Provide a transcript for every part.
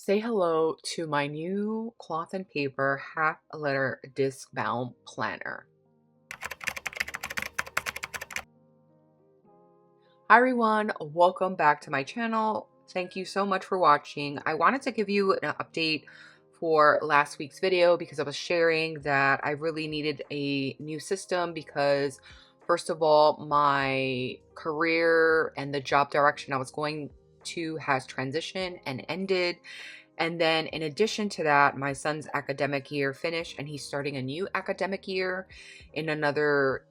Say hello to my new cloth and paper half a letter disc-bound planner. Hi everyone, welcome back to my channel. Thank you so much for watching. I wanted to give you an update for last week's video because I was sharing that I really needed a new system because first of all, my career and the job direction I was going to has transitioned and ended. And then in addition to that, my son's academic year finished and he's starting a new academic year in another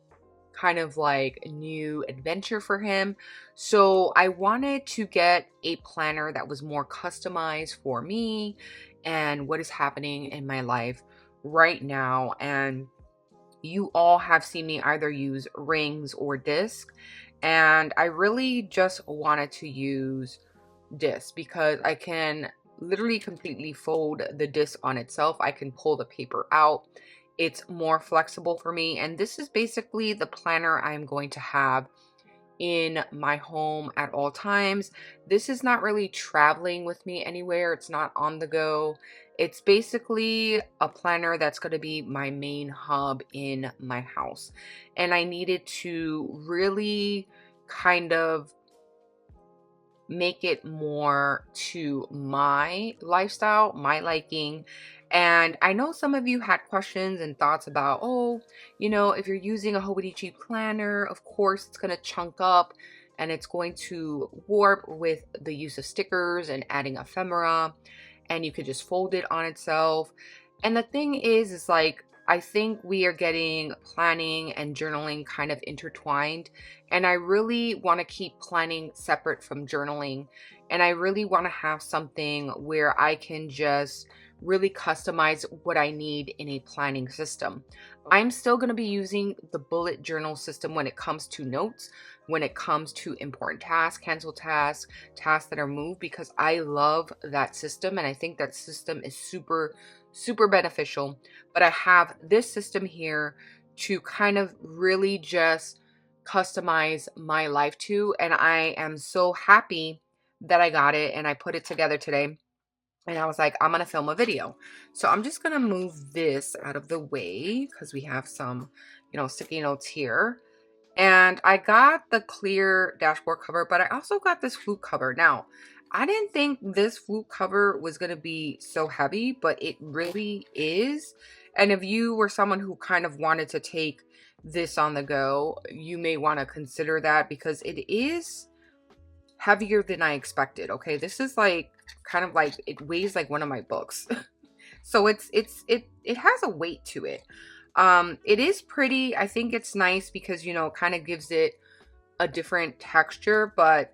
kind of like new adventure for him. So I wanted to get a planner that was more customized for me and what is happening in my life right now. And you all have seen me either use rings or disc. And I really just wanted to use disc because I can literally completely fold the disc on itself. I can pull the paper out. It's more flexible for me. And this is basically the planner I'm going to have in my home at all times. This is not really traveling with me anywhere. It's not on the go. It's basically a planner that's going to be my main hub in my house. And I needed to really kind of make it more to my lifestyle, my liking. And I know some of you had questions and thoughts about, oh, if you're using a Hobonichi planner, of course it's going to chunk up and it's going to warp with the use of stickers and adding ephemera, and you could just fold it on itself. And the thing is like, I think we are getting planning and journaling kind of intertwined. And I really want to keep planning separate from journaling. And I really want to have something where I can just really customize what I need in a planning system. I'm still going to be using the bullet journal system when it comes to notes, when it comes to important tasks, cancel tasks, tasks that are moved, because I love that system. And I think that system is super beneficial. But I have this system here to kind of really just customize my life to, and I am so happy that I got it and I put it together today. And I was like, I'm gonna film a video. So I'm just gonna move this out of the way because we have some, sticky notes here. And I got the clear dashboard cover, but I also got this flute cover. Now, I didn't think this flute cover was going to be so heavy, but it really is. And if you were someone who kind of wanted to take this on the go, you may want to consider that because it is heavier than I expected. Okay, this is like kind of like, it weighs like one of my books. So it has a weight to it. It is pretty. I think it's nice because, kind of gives it a different texture. But,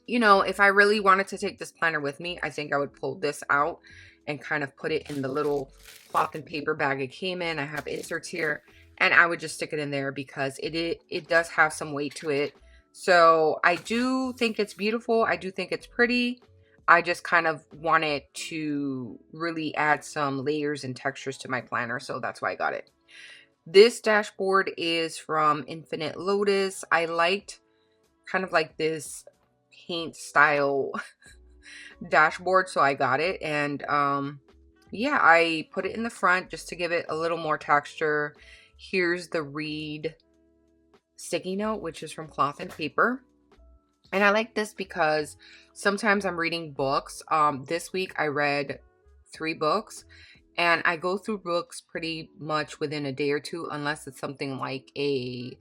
if I really wanted to take this planner with me, I think I would pull this out and kind of put it in the little cloth and paper bag it came in. I have inserts here and I would just stick it in there because it does have some weight to it. So I do think it's beautiful. I do think it's pretty. I just kind of wanted to really add some layers and textures to my planner. So that's why I got it. This dashboard is from Infinite Lotus. I liked kind of like this paint style dashboard, so I got it. And yeah, I put it in the front just to give it a little more texture. Here's the read sticky note, which is from Cloth and Paper. And I like this because sometimes I'm reading books. This week I read 3 books. And I go through books pretty much within a day or two, unless it's something like the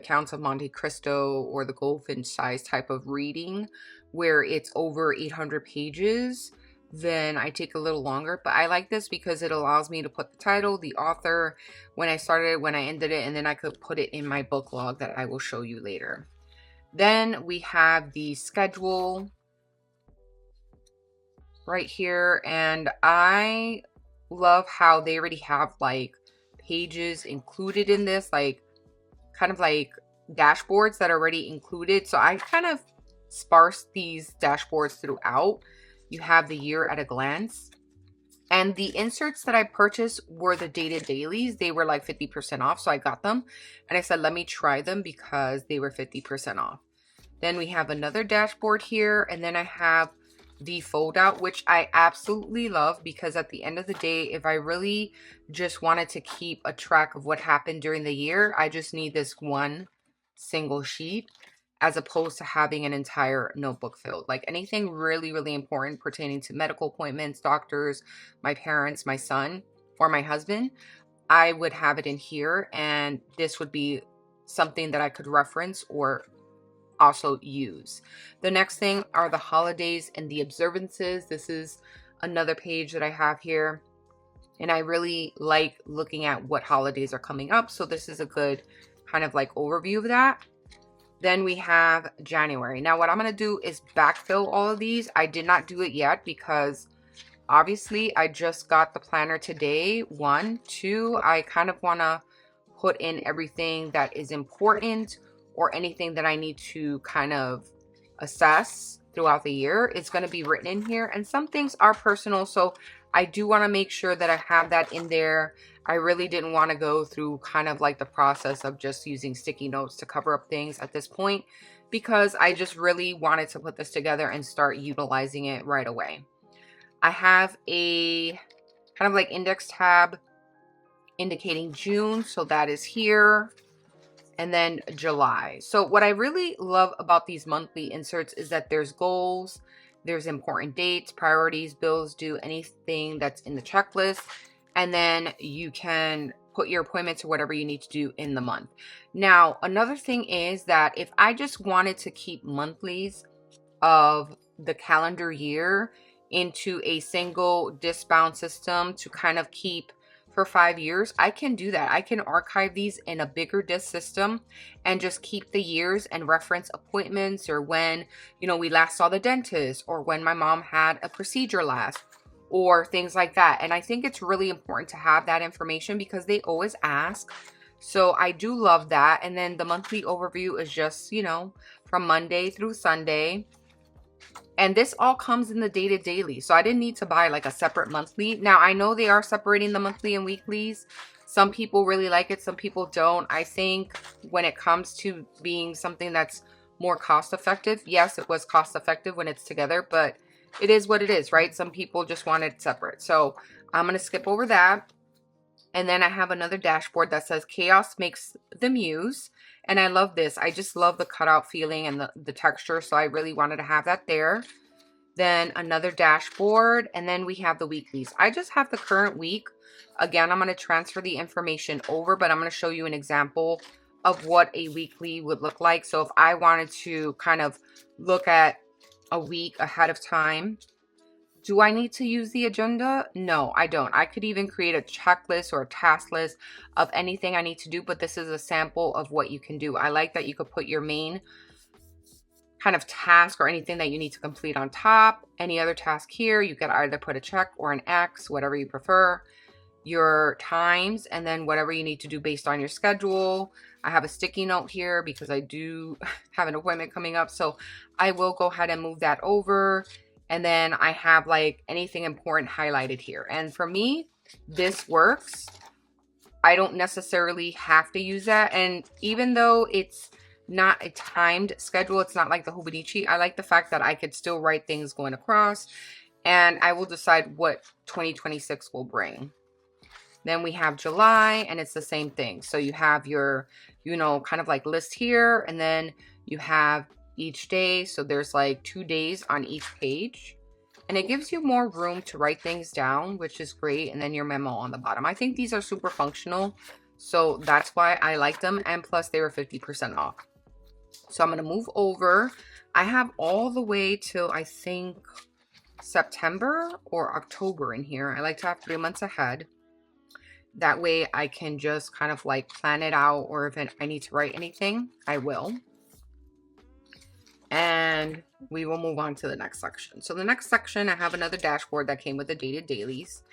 Counts of Monte Cristo or the Goldfinch size type of reading, where it's over 800 pages. Then I take a little longer. But I like this because it allows me to put the title, the author, when I started, when I ended it, and then I could put it in my book log that I will show you later. Then we have the schedule right here, and I love how they already have like pages included in this, like kind of like dashboards that are already included. So I kind of sparse these dashboards throughout. You have the year at a glance, and the inserts that I purchased were the dated dailies. They were like 50% off, so I got them and I said let me try them because they were 50% off. Then we have another dashboard here, and then I have the fold out, which I absolutely love, because at the end of the day, if I really just wanted to keep a track of what happened during the year, I just need this one single sheet, as opposed to having an entire notebook filled. Like anything really, really important pertaining to medical appointments, doctors, my parents, my son, or my husband, I would have it in here, and this would be something that I could reference or also use. The next thing are the holidays and the observances. This is another page that I have here, and I really like looking at what holidays are coming up. So this is a good kind of like overview of that. Then we have January. Now what I'm going to do is backfill all of these. I did not do it yet because obviously I just got the planner today. 1, 2, I kind of want to put in everything that is important or anything that I need to kind of assess throughout the year. It's going to be written in here, and some things are personal, so I do want to make sure that I have that in there. I really didn't want to go through kind of like the process of just using sticky notes to cover up things at this point, because I just really wanted to put this together and start utilizing it right away. I have a kind of like index tab indicating June, so that is here. And then July. So what I really love about these monthly inserts is that there's goals, there's important dates, priorities, bills due, anything that's in the checklist, and then you can put your appointments or whatever you need to do in the month. Now, another thing is that if I just wanted to keep monthlies of the calendar year into a single Discbound system to kind of keep for 5 years, I can do that. I can archive these in a bigger disc system and just keep the years and reference appointments, or when, you know, we last saw the dentist, or when my mom had a procedure last, or things like that. And I think it's really important to have that information because they always ask. So I do love that. And then the monthly overview is just, you know, from Monday through Sunday. And this all comes in the dated daily. So I didn't need to buy like a separate monthly. Now I know they are separating the monthly and weeklies. Some people really like it, some people don't. I think when it comes to being something that's more cost effective, yes, it was cost effective when it's together, but it is what it is, right? Some people just want it separate. So I'm going to skip over that. And then I have another dashboard that says chaos makes the muse. And I love this. I just love the cutout feeling and the texture. So I really wanted to have that there. Then another dashboard. And then we have the weeklies. I just have the current week. Again, I'm going to transfer the information over, but I'm going to show you an example of what a weekly would look like. So if I wanted to kind of look at a week ahead of time, do I need to use the agenda? No, I don't. I could even create a checklist or a task list of anything I need to do, but this is a sample of what you can do. I like that you could put your main kind of task or anything that you need to complete on top. Any other task here, you could either put a check or an X, whatever you prefer. Your times, and then whatever you need to do based on your schedule. I have a sticky note here because I do have an appointment coming up, so I will go ahead and move that over. And then I have like anything important highlighted here. And for me, this works. I don't necessarily have to use that. And even though it's not a timed schedule, it's not like the Hobonichi, I like the fact that I could still write things going across, and I will decide what 2026 will bring. Then we have July, and it's the same thing. So you have your, you know, kind of like list here, and then you have each day. So there's like 2 days on each page, and it gives you more room to write things down, which is great. And then your memo on the bottom. I think these are super functional, so that's why I like them. And plus they were 50% off. So I'm going to move over. I have all the way till I think September or October in here. I like to have 3 months ahead. That way I can just kind of like plan it out, or if I need to write anything, I will. And we will move on to the next section. So the next section, I have another dashboard that came with the dated dailies.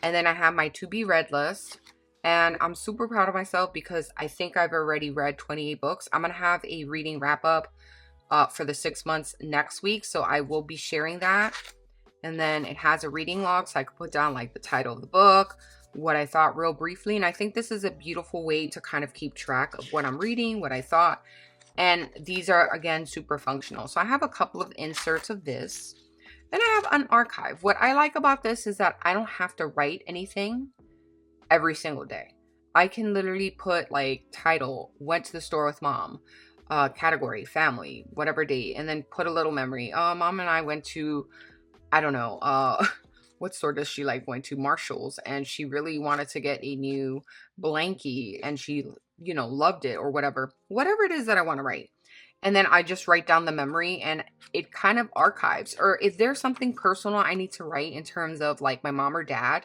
And then I have my to be read list. And I'm super proud of myself because I think I've already read 28 books. I'm going to have a reading wrap up for the 6 months next week. So I will be sharing that. And then it has a reading log, so I could put down like the title of the book, what I thought real briefly. And I think this is a beautiful way to kind of keep track of what I'm reading, what I thought. And these are, again, super functional. So I have a couple of inserts of this. Then I have an archive. What I like about this is that I don't have to write anything every single day. I can literally put like title, went to the store with mom, category, family, whatever date, and then put a little memory. Mom and I went to, I don't know, what store does she like going to? Marshall's, and she really wanted to get a new blankie, and she, loved it or whatever. Whatever it is that I want to write. And then I just write down the memory, and it kind of archives. Or if there's something personal I need to write in terms of like my mom or dad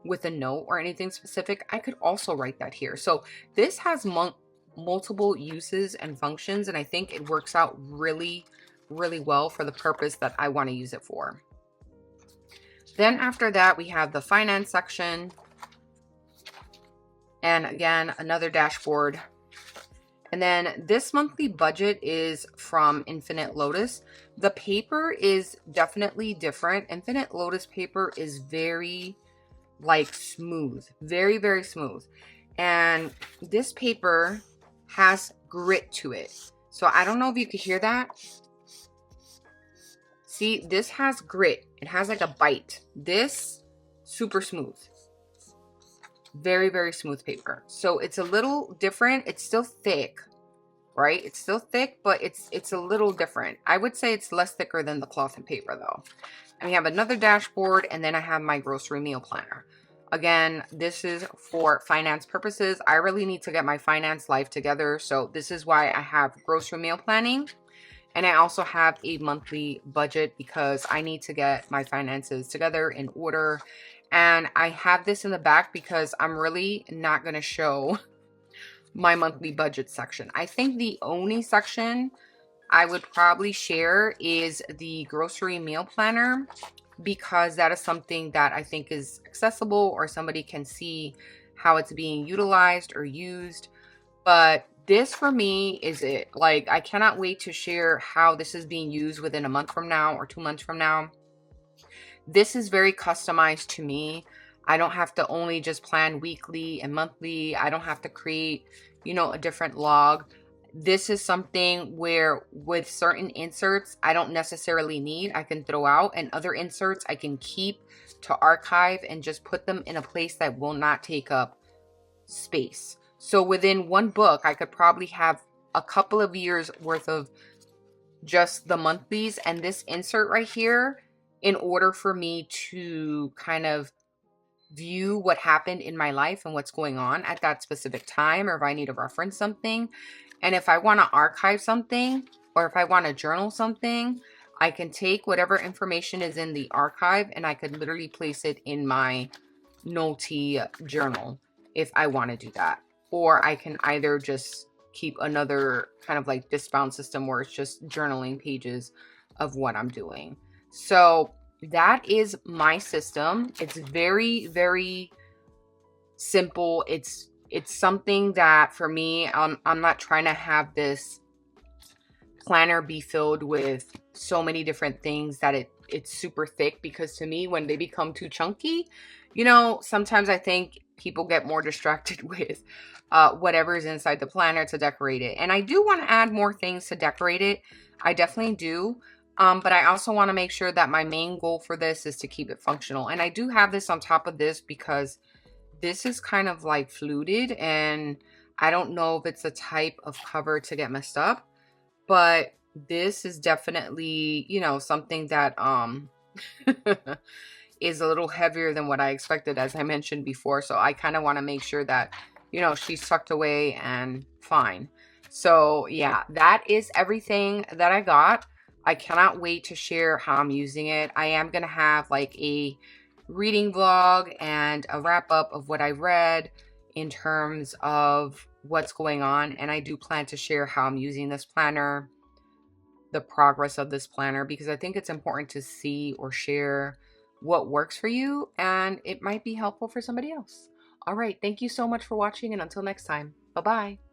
with a note or anything specific, I could also write that here. So this has multiple uses and functions, and I think it works out really, really well for the purpose that I want to use it for. Then after that, we have the finance section. And again, another dashboard. And then this monthly budget is from Infinite Lotus. The paper is definitely different. Infinite Lotus paper is very like smooth, very, very smooth. And this paper has grit to it. So I don't know if you could hear that. See, this has grit. It has like a bite. This, super smooth. Very, very smooth paper. So it's a little different. It's still thick, right? It's still thick, but it's a little different. I would say it's less thicker than the cloth and paper though. And we have another dashboard, and then I have my grocery meal planner. Again, this is for finance purposes. I really need to get my finance life together. So this is why I have grocery meal planning. And I also have a monthly budget because I need to get my finances together in order. And I have this in the back because I'm really not going to show my monthly budget section. I think the only section I would probably share is the grocery meal planner, because that is something that I think is accessible, or somebody can see how it's being utilized or used. But this for me is it. Like, I cannot wait to share how this is being used within a month from now or 2 months from now. This is very customized to me. I don't have to only just plan weekly and monthly. I don't have to create, a different log. This is something where with certain inserts, I don't necessarily need, I can throw out, and other inserts I can keep to archive and just put them in a place that will not take up space. So within one book, I could probably have a couple of years worth of just the monthlies and this insert right here, in order for me to kind of view what happened in my life and what's going on at that specific time, or if I need to reference something. And if I want to archive something, or if I want to journal something, I can take whatever information is in the archive and I could literally place it in my Notey journal if I want to do that. Or I can either just keep another kind of like Discbound system where it's just journaling pages of what I'm doing. So that is my system. It's very, very simple. It's something that for me, I'm not trying to have this planner be filled with so many different things that it's super thick, because to me, when they become too chunky, sometimes I think people get more distracted with whatever is inside the planner to decorate it. And I do want to add more things to decorate it. I definitely do. But I also want to make sure that my main goal for this is to keep it functional. And I do have this on top of this because this is kind of like fluted, and I don't know if it's a type of cover to get messed up, but this is definitely, something that is a little heavier than what I expected, as I mentioned before. So I kind of want to make sure that, she's tucked away and fine. So yeah, that is everything that I got. I cannot wait to share how I'm using it. I am going to have like a reading vlog and a wrap up of what I read in terms of what's going on. And I do plan to share how I'm using this planner, the progress of this planner, because I think it's important to see or share what works for you, and it might be helpful for somebody else. All right. Thank you so much for watching, and until next time, bye-bye.